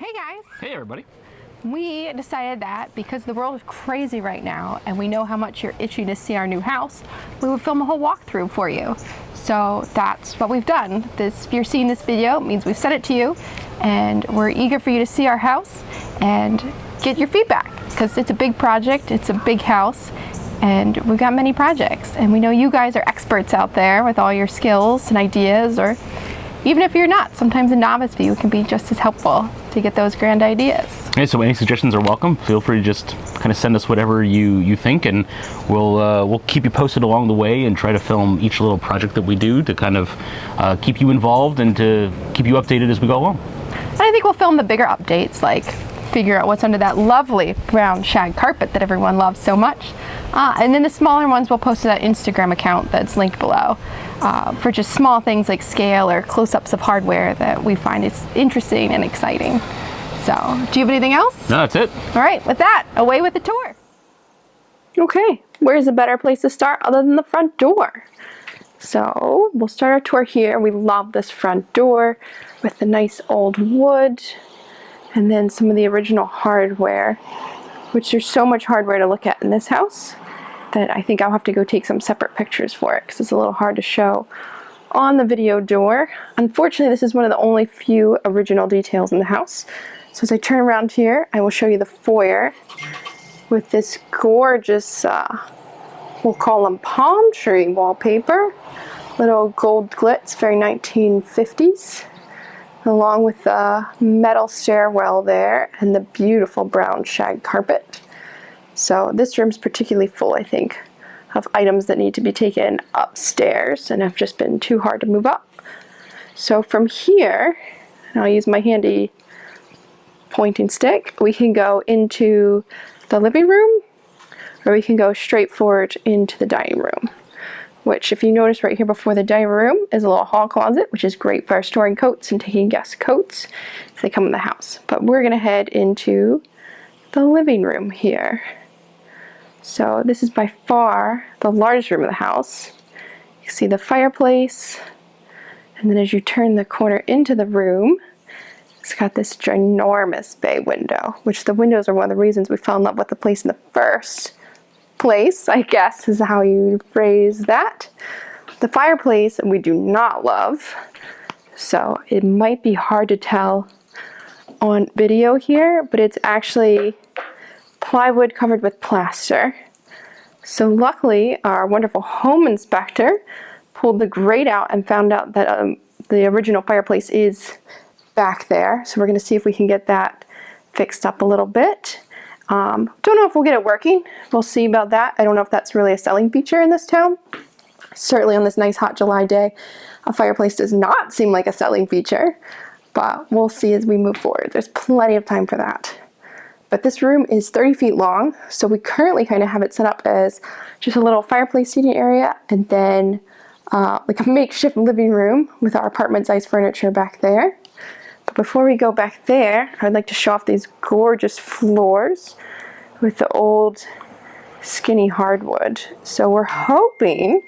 Hey guys! Hey everybody! We decided that because the world is crazy right now and we know how much you're itching to see our new house, we would film a whole walkthrough for you. So that's what we've done. If you're seeing this video, it means we've sent it to you and we're eager for you to see our house and get your feedback because it's a big project, it's a big house, and we've got many projects. And we know you guys are experts out there with all your skills and ideas, or even if you're not, sometimes a novice view can be just as helpful to get those grand ideas. Hey, so any suggestions are welcome. Feel free to just kind of send us whatever you think, and we'll keep you posted along the way and try to film each little project that we do to kind of keep you involved and to keep you updated as we go along. And I think we'll film the bigger updates, like figure out what's under that lovely brown shag carpet that everyone loves so much. And then the smaller ones we'll post to that Instagram account that's linked below for just small things like scale or close-ups of hardware that we find is interesting and exciting. So, do you have anything else? No, that's it. All right, with that, away with the tour. Okay, where's a better place to start other than the front door? So, we'll start our tour here. We love this front door with the nice old wood and then some of the original hardware, which there's so much hardware to look at in this house that I think I'll have to go take some separate pictures for it because it's a little hard to show on the video door. Unfortunately, this is one of the only few original details in the house. So as I turn around here, I will show you the foyer with this gorgeous, we'll call them palm tree wallpaper, little gold glitz, very 1950s, along with the metal stairwell there and the beautiful brown shag carpet. So this room's particularly full, I think, of items that need to be taken upstairs and have just been too hard to move up. So from here, and I'll use my handy pointing stick, we can go into the living room or we can go straight forward into the dining room, which if you notice right here before the dining room is a little hall closet, which is great for storing coats and taking guest coats if they come in the house. But we're going to head into the living room here. So this is by far the largest room of the house. You can see the fireplace, and then as you turn the corner into the room, it's got this ginormous bay window, which the windows are one of the reasons we fell in love with the place in the first place, I guess is how you phrase that. The fireplace we do not love, so it might be hard to tell on video here, but it's actually plywood covered with plaster. So luckily our wonderful home inspector pulled the grate out and found out that the original fireplace is back there. So we're going to see if we can get that fixed up a little bit. Don't know if we'll get it working. We'll see about that. I don't know if that's really a selling feature in this town. Certainly on this nice hot July day, a fireplace does not seem like a selling feature, but we'll see as we move forward. There's plenty of time for that. But this room is 30 feet long, so we currently kind of have it set up as just a little fireplace seating area and then like a makeshift living room with our apartment-sized furniture back there. But before we go back there, I'd like to show off these gorgeous floors with the old skinny hardwood. So we're hoping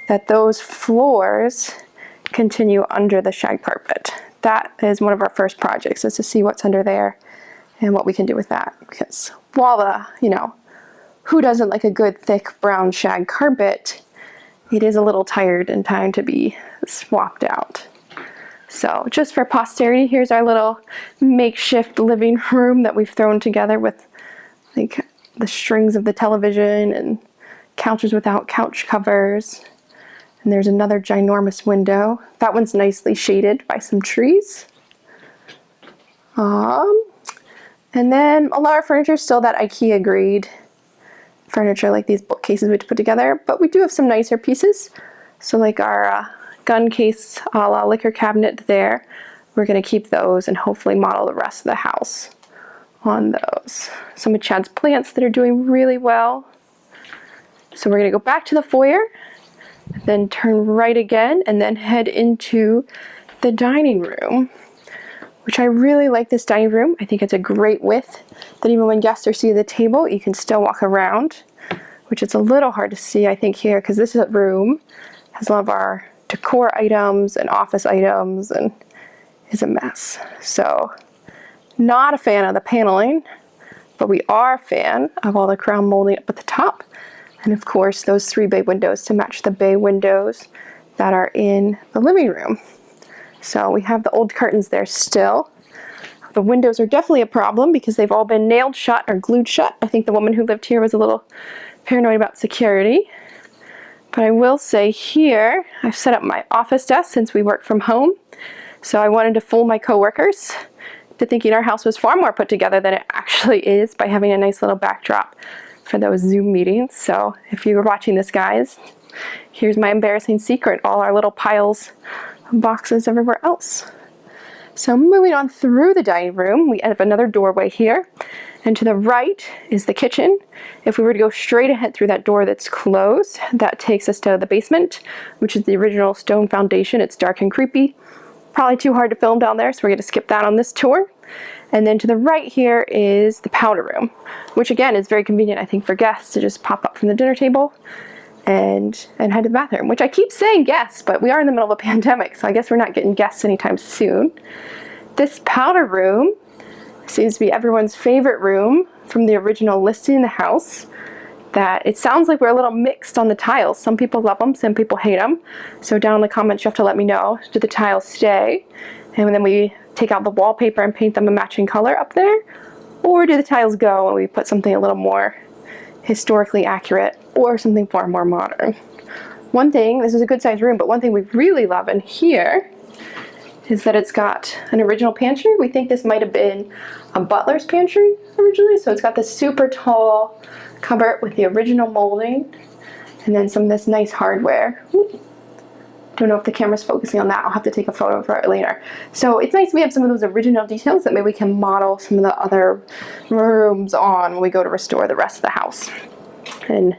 that those floors continue under the shag carpet. That is one of our first projects, is to see what's under there and what we can do with that. Because while who doesn't like a good thick brown shag carpet, it is a little tired and time to be swapped out. So just for posterity, here's our little makeshift living room that we've thrown together with like the strings of the television and couches without couch covers. And there's another ginormous window. That one's nicely shaded by some trees. And then a lot of our furniture is still that IKEA grade furniture, like these bookcases we had to put together, but we do have some nicer pieces. So like our gun case a la liquor cabinet there, we're going to keep those and hopefully model the rest of the house on those. Some of Chad's plants that are doing really well. So we're going to go back to the foyer, then turn right again, and then head into the dining room, which I really like this dining room. I think it's a great width that even when guests are seated at the table, you can still walk around, which it's a little hard to see, I think, here, because this room has a lot of our decor items and office items and is a mess. So Not a fan of the paneling, but we are a fan of all the crown molding up at the top. And of course, those 3 bay windows to match the bay windows that are in the living room. So we have the old curtains there still. The windows are definitely a problem because they've all been nailed shut or glued shut. I think the woman who lived here was a little paranoid about security. But I will say here, I've set up my office desk since we work from home. So I wanted to fool my coworkers to thinking our house was far more put together than it actually is by having a nice little backdrop for those Zoom meetings. So if you were watching this, guys, here's my embarrassing secret, all our little piles of boxes everywhere else. So moving on through the dining room, we have another doorway here. And to the right is the kitchen. If we were to go straight ahead through that door that's closed, that takes us to the basement, which is the original stone foundation. It's dark and creepy. Probably too hard to film down there, so we're going to skip that on this tour. And then to the right here is the powder room, which again is very convenient, I think, for guests to just pop up from the dinner table and head to the bathroom, which I keep saying guests, but we are in the middle of a pandemic, so I guess we're not getting guests anytime soon. This powder room seems to be everyone's favorite room from the original listing in the house. That it sounds like we're a little mixed on the tiles. Some people love them, some people hate them. So down in the comments you have to let me know, do the tiles stay? And then we take out the wallpaper and paint them a matching color up there? Or do the tiles go and we put something a little more historically accurate or something far more modern? One thing, this is a good sized room, but one thing we really love in here is that it's got an original pantry. We think this might have been a butler's pantry originally. So it's got this super tall cupboard with the original molding and then some of this nice hardware. Don't know if the camera's focusing on that. I'll have to take a photo for it later. So it's nice we have some of those original details that maybe we can model some of the other rooms on when we go to restore the rest of the house. And,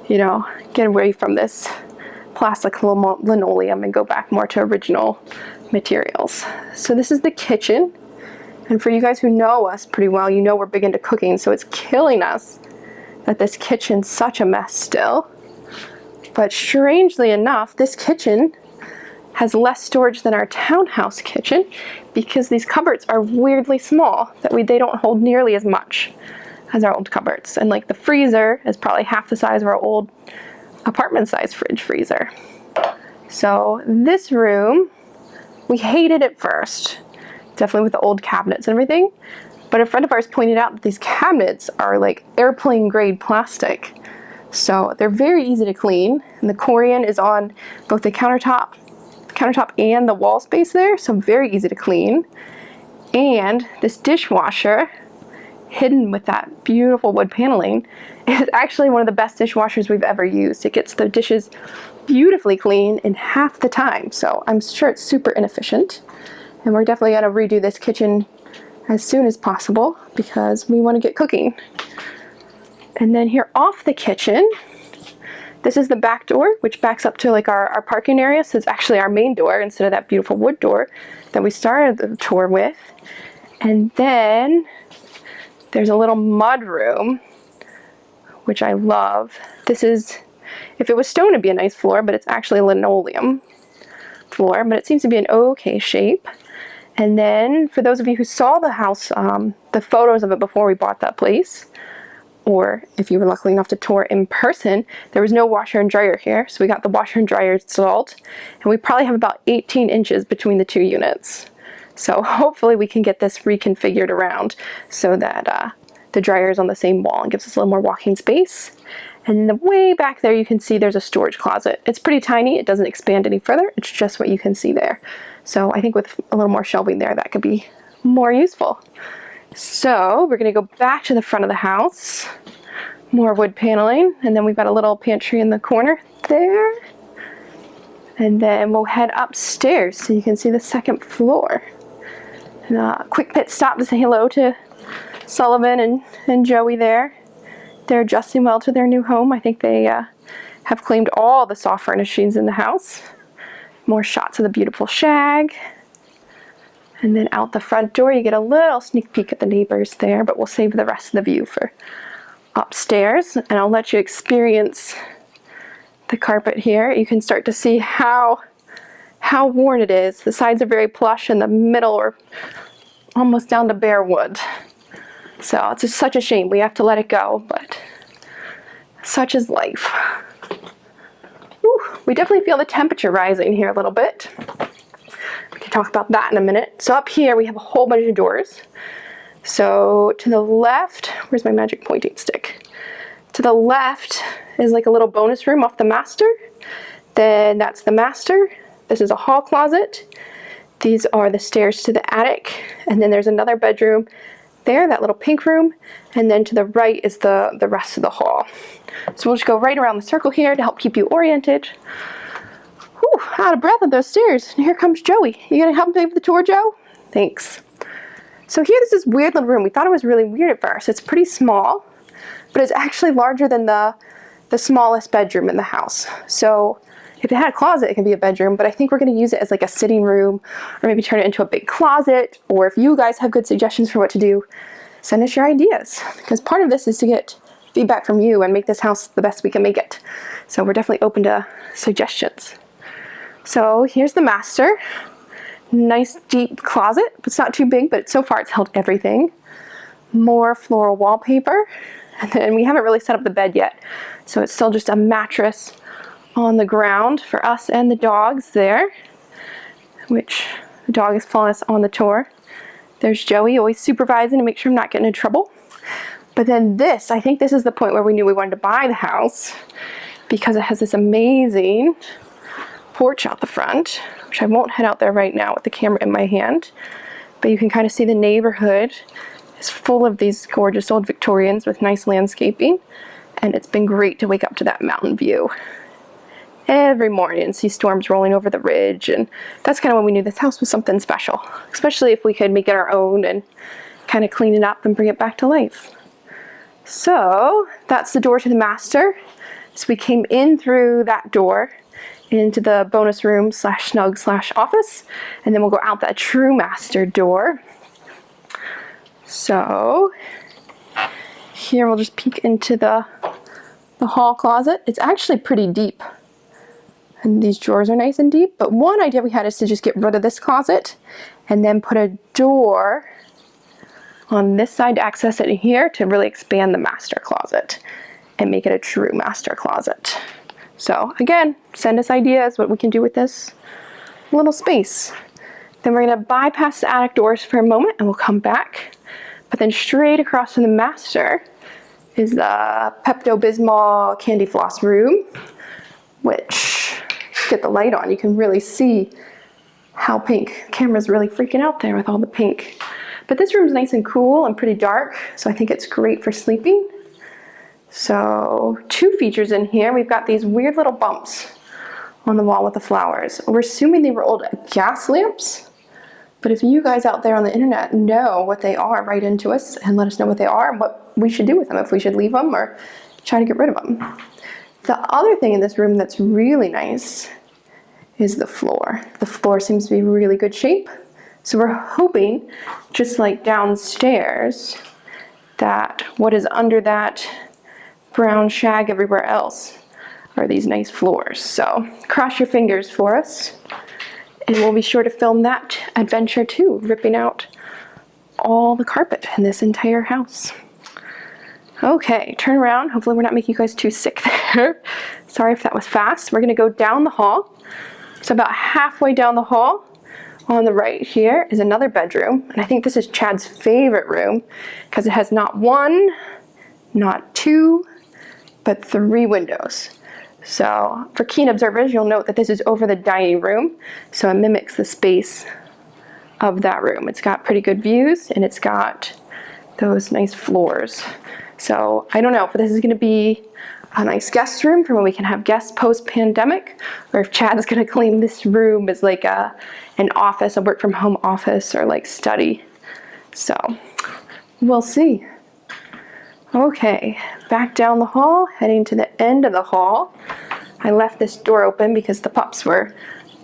you know, get away from this plastic linoleum and go back more to original materials. So this is the kitchen. And for you guys who know us pretty well, you know we're big into cooking, so it's killing us that this kitchen's such a mess still. But strangely enough, this kitchen has less storage than our townhouse kitchen because these cupboards are weirdly small, that they don't hold nearly as much as our old cupboards. And like the freezer is probably half the size of our old apartment size fridge freezer. So this room, we hated it first, definitely with the old cabinets and everything. But a friend of ours pointed out that these cabinets are like airplane grade plastic. So they're very easy to clean. And the corian is on both the countertop and the wall space there. So very easy to clean. And this dishwasher, hidden with that beautiful wood paneling, is actually one of the best dishwashers we've ever used. It gets the dishes beautifully clean in half the time. So I'm sure it's super inefficient. And we're definitely gonna redo this kitchen as soon as possible because we want to get cooking. And then here off the kitchen, this is the back door, which backs up to like our parking area. So it's actually our main door instead of that beautiful wood door that we started the tour with. And then there's a little mud room, which I love. This is, if it was stone, it'd be a nice floor, but it's actually a linoleum floor, but it seems to be an okay shape. And then for those of you who saw the house, the photos of it before we bought that place, or if you were lucky enough to tour in person, there was no washer and dryer here. So we got the washer and dryer installed, and we probably have about 18 inches between the two units. So hopefully we can get this reconfigured around so that the dryer is on the same wall and gives us a little more walking space. And in the way back there, you can see there's a storage closet. It's pretty tiny. It doesn't expand any further. It's just what you can see there. So I think with a little more shelving there, that could be more useful. So we're going to go back to the front of the house. More wood paneling. And then we've got a little pantry in the corner there. And then we'll head upstairs so you can see the second floor. And a quick pit stop to say hello to Sullivan and Joey there. They're adjusting well to their new home. I think they have claimed all the soft furnishings in the house. More shots of the beautiful shag. And then out the front door, you get a little sneak peek at the neighbors there, but we'll save the rest of the view for upstairs. And I'll let you experience the carpet here. You can start to see how worn it is. The sides are very plush and the middle are almost down to bare wood. So it's just such a shame. We have to let it go, but such is life. Whew, we definitely feel the temperature rising here a little bit. We can talk about that in a minute. So up here we have a whole bunch of doors. So to the left, where's my magic pointing stick? To the left is like a little bonus room off the master. Then that's the master. This is a hall closet. These are the stairs to the attic. And then there's another bedroom there, that little pink room. And then to the right is the rest of the hall. So we'll just go right around the circle here to help keep you oriented. Whew, out of breath of those stairs. And here comes Joey. You gonna help me give the tour, Joe? Thanks. So here is this weird little room. We thought it was really weird at first. It's pretty small, but it's actually larger than the smallest bedroom in the house. So if it had a closet, it can be a bedroom, but I think we're gonna use it as like a sitting room, or maybe turn it into a big closet. Or if you guys have good suggestions for what to do, send us your ideas. Because part of this is to get feedback from you and make this house the best we can make it. So we're definitely open to suggestions. So here's the master. Nice deep closet. It's not too big, but so far it's held everything. More floral wallpaper. And then we haven't really set up the bed yet. So it's still just a mattress on the ground for us and the dogs there, which the dog is following us on the tour. There's Joey, always supervising to make sure I'm not getting in trouble. But then this, I think this is the point where we knew we wanted to buy the house, because it has this amazing porch out the front, which I won't head out there right now with the camera in my hand, but you can kind of see the neighborhood is full of these gorgeous old Victorians with nice landscaping, and it's been great to wake up to that mountain view every morning and see storms rolling over the ridge. And that's kind of when we knew this house was something special, especially if we could make it our own and kind of clean it up and bring it back to life. So that's the door to the master. So we came in through that door into the bonus room slash snug slash office, and then we'll go out that true master door. So here we'll just peek into the hall closet. It's actually pretty deep, and these drawers are nice and deep, but one idea we had is to just get rid of this closet and then put a door on this side to access it here to really expand the master closet and make it a true master closet. So again, send us ideas what we can do with this little space. Then we're gonna bypass the attic doors for a moment and we'll come back. But then straight across from the master is the Pepto-Bismol candy floss room, which, get the light on, you can really see how pink. Camera's really freaking out there with all the pink. But this room's nice and cool and pretty dark, so I think it's great for sleeping. So, two features in here. We've got these weird little bumps on the wall with the flowers. We're assuming they were old gas lamps, but if you guys out there on the internet know what they are, write into us and let us know what they are and what we should do with them, if we should leave them or try to get rid of them. The other thing in this room that's really nice is the floor. The floor seems to be really good shape. So we're hoping, just like downstairs, that what is under that brown shag everywhere else are these nice floors. So cross your fingers for us, and we'll be sure to film that adventure too, ripping out all the carpet in this entire house. Okay, turn around. Hopefully we're not making you guys too sick there. Sorry if that was fast. We're gonna go down the hall. So about halfway down the hall, on the right here is another bedroom, and I think this is Chad's favorite room because it has not one, not two, but 3 windows. So for keen observers, you'll note that this is over the dining room, so it mimics the space of that room. It's got pretty good views, and it's got those nice floors. So I don't know if this is going to be a nice guest room for when we can have guests post-pandemic, or if Chad's going to claim this room as like an office, a work from home office, or like study. So we'll see. Okay, back down the hall, heading to the end of the hall. I left this door open because the pups were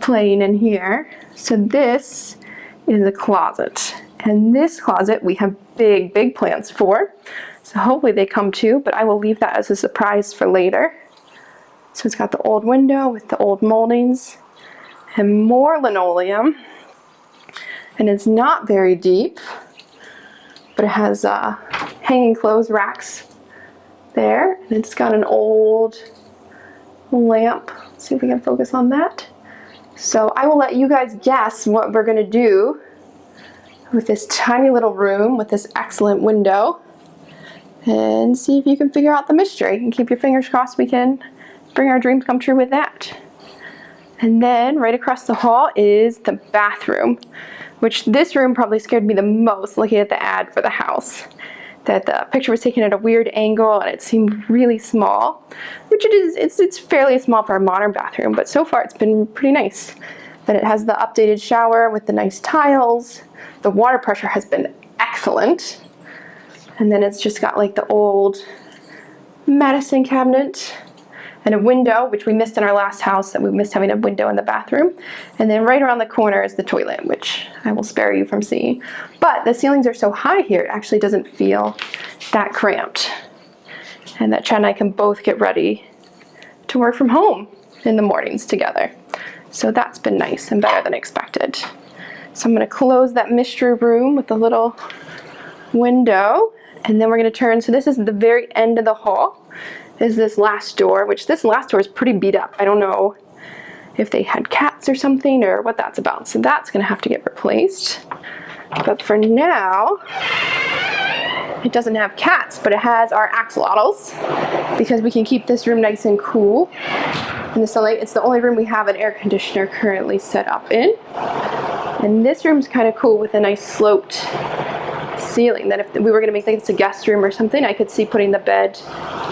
playing in here. So this is a closet, and this closet we have big plans for. So hopefully they come too, but I will leave that as a surprise for later. So it's got the old window with the old moldings and more linoleum. and it's not very deep, but it has hanging clothes racks there, and it's got an old lamp. Let's see if we can focus on that. So I will let you guys guess what we're gonna do with this tiny little room with this excellent window, and see if you can figure out the mystery, and keep your fingers crossed we can bring our dreams come true with that. And then right across the hall is the bathroom, which this room probably scared me the most looking at the ad for the house. That the picture was taken at a weird angle and it seemed really small, which it is. It's fairly small for a modern bathroom, but so far it's been pretty nice. Then it has the updated shower with the nice tiles. The water pressure has been excellent. And then it's just got like the old medicine cabinet and a window, which we missed in our last house, that we missed having a window in the bathroom. And then right around the corner is the toilet, which I will spare you from seeing. But the ceilings are so high here, it actually doesn't feel that cramped. And that Chad and I can both get ready to work from home in the mornings together. So that's been nice and better than expected. So I'm gonna close that mystery room with a little window, and then we're gonna turn, so this is the very end of the hall, is this last door, which this last door is pretty beat up. I don't know if they had cats or something or what that's about. So that's gonna have to get replaced. But for now, it doesn't have cats, but it has our axolotls because we can keep this room nice and cool in the sunlight. It's the only room we have an air conditioner currently set up in. And this room's kind of cool with a nice sloped ceiling, that if we were going to make this a guest room or something, I could see putting the bed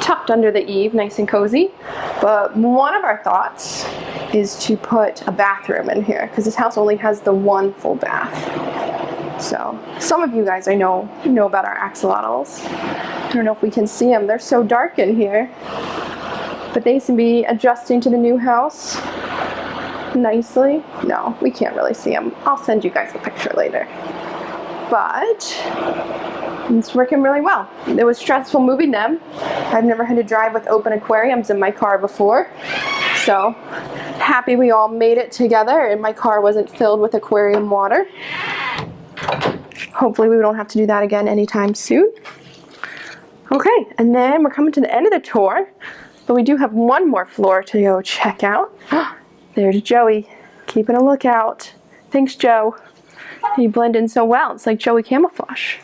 tucked under the eave, nice and cozy. But one of our thoughts is to put a bathroom in here, because this house only has the one full bath. So some of you guys I know about our axolotls. I don't know if we can see them. They're so dark in here. But they seem to be adjusting to the new house nicely. No, we can't really see them. I'll send you guys a picture later. But it's working really well. It was stressful moving them. I've never had to drive with open aquariums in my car before. So happy we all made it together and my car wasn't filled with aquarium water. Hopefully we don't have to do that again anytime soon. Okay, and then we're coming to the end of the tour, but we do have one more floor to go check out. There's Joey, keeping a lookout. Thanks, Joe. You blend in so well. It's like Joey camouflage.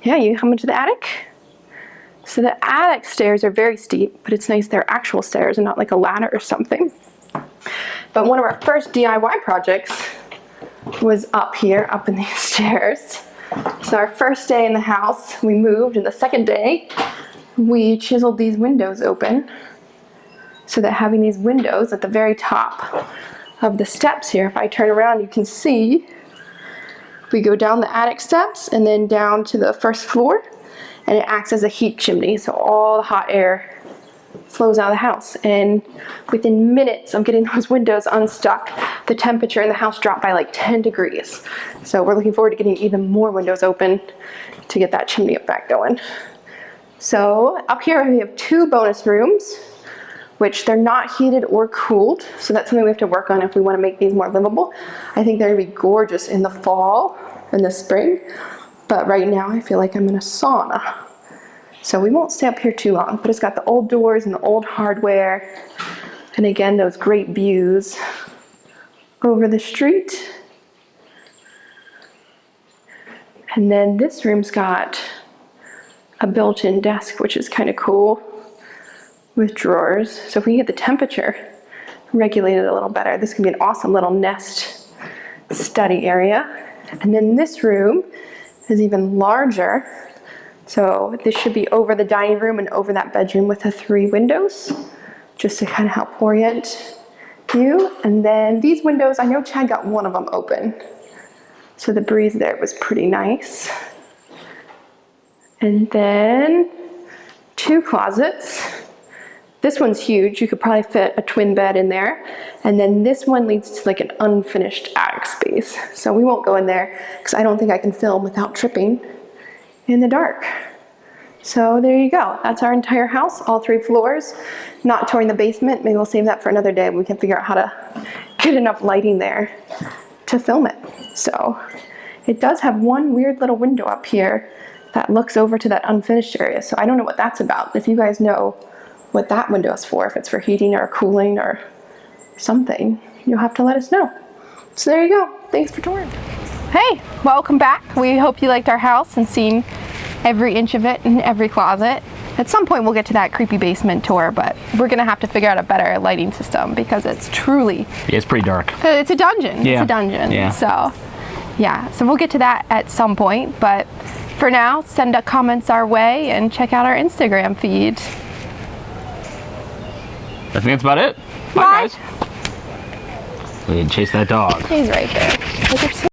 Yeah, you come into the attic. So the attic stairs are very steep, but it's nice they're actual stairs and not like a ladder or something. But one of our first DIY projects was up here, up in these stairs. So our first day in the house, we moved, and the second day, we chiseled these windows open so that having these windows at the very top of the steps here, if I turn around, you can see we go down the attic steps and then down to the first floor, and it acts as a heat chimney, so all the hot air flows out of the house. And within minutes of getting those windows unstuck, the temperature in the house dropped by like 10 degrees. So we're looking forward to getting even more windows open to get that chimney effect going. So up here we have two bonus rooms, which they're not heated or cooled. So that's something we have to work on if we want to make these more livable. I think they're gonna be gorgeous in the fall and the spring. But right now I feel like I'm in a sauna. So we won't stay up here too long, but it's got the old doors and the old hardware. And again, those great views over the street. And then this room's got a built-in desk, which is kind of cool, with drawers. So if we can get the temperature regulated a little better, this can be an awesome little nest study area. And then this room is even larger. So this should be over the dining room and over that bedroom with the 3 windows, just to kind of help orient you. And then these windows, I know Chad got one of them open, so the breeze there was pretty nice. And then 2 closets. This one's huge. You could probably fit a twin bed in there. And then this one leads to like an unfinished attic space. So we won't go in there because I don't think I can film without tripping in the dark. So there you go. That's our entire house, all 3 floors. Not touring the basement. Maybe we'll save that for another day. We can figure out how to get enough lighting there to film it. So it does have one weird little window up here that looks over to that unfinished area. So I don't know what that's about. If you guys know what that window is for, if it's for heating or cooling or something, you'll have to let us know. So there you go. Thanks for touring. Hey, welcome back. We hope you liked our house and seen every inch of it and every closet. At some point we'll get to that creepy basement tour, but we're gonna have to figure out a better lighting system because it's truly... Yeah, it's pretty dark. It's a dungeon. Yeah. It's a dungeon. Yeah. So, yeah. So we'll get to that at some point, but for now, send up comments our way and check out our Instagram feed. I think that's about it. Bye, guys. We didn't chase that dog. He's right there.